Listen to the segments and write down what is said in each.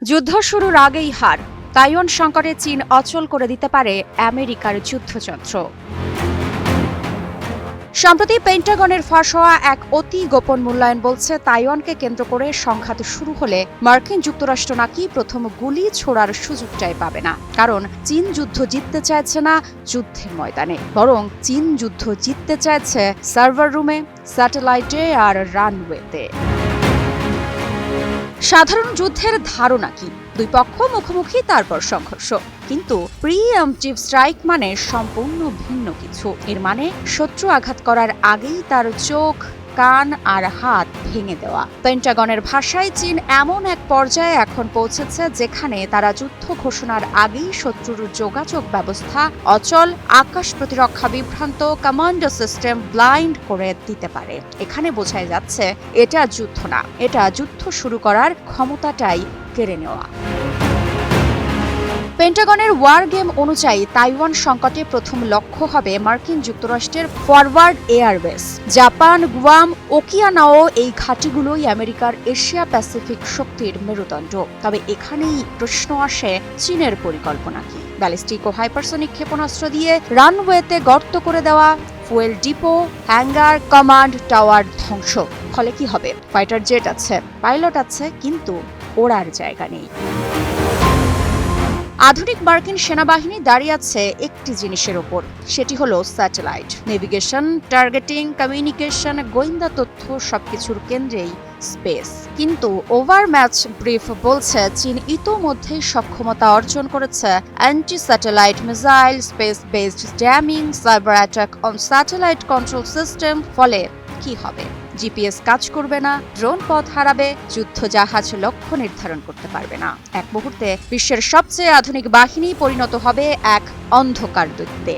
যুদ্ধ শুরুর আগেই হার, তাইওয়ান সংকটে চীন অচল করে দিতে পারে আমেরিকার যুদ্ধযন্ত্র। সম্প্রতি পেন্টাগনের ফাঁস হওয়া এক অতি গোপন মূল্যায়ন বলছে, তাইওয়ানকে কেন্দ্র করে সংঘাত শুরু হলে মার্কিন যুক্তরাষ্ট্র নাকি প্রথম গুলি ছোড়ার সুযোগটাই পাবে না। কারণ চীন যুদ্ধ জিততে চাইছে না যুদ্ধের ময়দানে, বরং চীন যুদ্ধ জিততে চাইছে সার্ভার রুমে, স্যাটেলাইটে আর রানওয়েতে। সাধারণ যুদ্ধের ধারণা কি? দুই পক্ষ মুখোমুখি, তারপর সংঘর্ষ। কিন্তু প্রিএম্পটিভ স্ট্রাইক মানে সম্পূর্ণ ভিন্ন কিছু। এর মানে শত্রু আঘাত করার আগেই তার চোখ, কান আর হাত ভেঙে দেওয়া। পেন্টাগনের ভাষায় চীন এমন এক পর্যায়ে এখন পৌঁছেছে যেখানে তারা যুদ্ধ ঘোষণার আগেই শত্রুর যোগাযোগ ব্যবস্থা অচল, আকাশ প্রতিরক্ষা বিভ্রান্ত, কমান্ডো সিস্টেম ব্লাইন্ড করে দিতে পারে। এখানে বোঝাই যাচ্ছে এটা যুদ্ধ না, এটা যুদ্ধ শুরু করার ক্ষমতাটাই কেড়ে নেওয়া। পেন্টাগনের ওয়ার গেম অনুযায়ী তাইওয়ান সংকটে প্রথম লক্ষ্য হবে মার্কিন যুক্তরাষ্ট্রের ফরওয়ার্ড এয়ারবেস। জাপান, গুয়াম, ওকিয়ানাও এই ঘাঁটিগুলোই আমেরিকার এশিয়া প্যাসিফিক শক্তির মেরুদণ্ড। তবে এখানেই প্রশ্ন আসে, চীনের পরিকল্পনা কি? ব্যালিস্টিক ও হাইপারসনিক ক্ষেপণাস্ত্র দিয়ে রানওয়েতে গর্ত করে দেওয়া, fuel depot, hanger, command tower ধ্বংস। ফলে কি হবে? ফাইটার জেট আছে, পাইলট আছে, কিন্তু ওড়ার জায়গা নেই। আধুনিক মার্কিন সেনাবাহিনী দাঁড়িয়ে আছে একটি জিনিসের ওপর, সেটি হলো স্যাটেলাইট। নেভিগেশন, টার্গেটিং, কমিউনিকেশন, গোয়েন্দা তথ্য সবকিছুর কেন্দ্রেই স্পেস। কিন্তু ওভার ম্যাচ ব্রিফ বলছে চীন ইতোমধ্যেই সক্ষমতা অর্জন করেছে anti satellite missile, space based ড্যামিং, cyber attack on satellite control system. ফলে কি হবে? জিপিএস কাজ করবে না, ড্রোন পথ হারাবে, যুদ্ধ জাহাজ লক্ষ্য নির্ধারণ করতে পারবে না। এক মুহূর্তে বিশ্বের সবচেয়ে আধুনিক বাহিনী পরিণত হবে এক অন্ধকার দৈত্যে।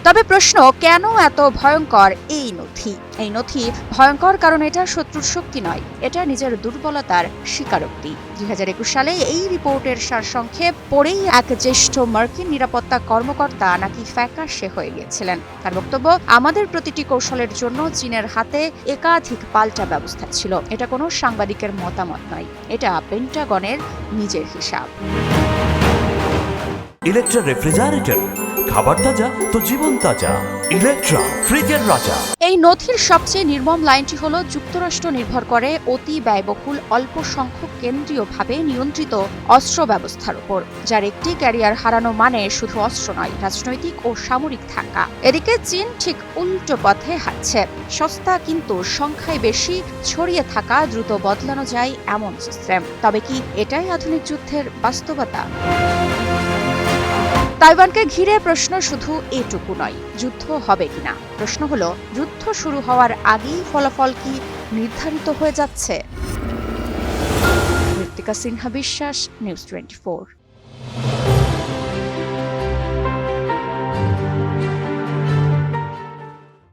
তবে প্রশ্ন, কেন এত ভয়ঙ্কর এই নথি? এই নথি ভয়ঙ্কর কারণ এটা শত্রুর শক্তি নয়, এটা নিজের দুর্বলতার স্বীকারোক্তি। 2021 সালে এই রিপোর্টের সারসংক্ষেপ পড়েই এক জ্যেষ্ঠ মার্কিন নিরাপত্তা কর্মকর্তা নাকি ফ্যাকাশে হয়ে গিয়েছিলেন। তার বক্তব্য, আমাদের প্রতিটি কৌশলের জন্য চীনের হাতে একাধিক পাল্টা ব্যবস্থা ছিল। এটা কোনো সাংবাদিকের মতামত নয়, এটা পেন্টাগনের নিজের হিসাব। ইলেকট্রা রেফ্রিজারেটর, খাবার তাজা তো জীবন তাজা। ইলেকট্রা, ফ্রিজের রাজা। এই নথির সবচেয়ে নির্মম লাইনটি হলো, যুক্তরাষ্ট্র নির্ভর করে অতি ব্যয়বহুল অল্প সংখ্যক কেন্দ্রীয়ভাবে নিয়ন্ত্রিত অস্ত্র ব্যবস্থার উপর, যার একটি ক্যারিয়ার হারানো মানে শুধু অস্ত্র নয়, রাজনৈতিক ও সামরিক থাকা। এদিকে চীন ঠিক উল্টো পথে হাঁটছে। সস্তা কিন্তু সংখ্যায় বেশি, ছড়িয়ে থাকা, দ্রুত বদলানো যায় এমন সিস্টেম। তবে কি এটাই আধুনিক যুদ্ধের বাস্তবতা? তাইওয়ানকে ঘিরে প্রশ্ন শুধু এটুকু নয়, যুদ্ধ হবে কিনা। প্রশ্ন হলো, যুদ্ধ শুরু হওয়ার আগেই ফলাফল কি নির্ধারিত হয়ে যাচ্ছে? মৃত্তিকা সিনহা বিশ্বাস, নিউজ 24।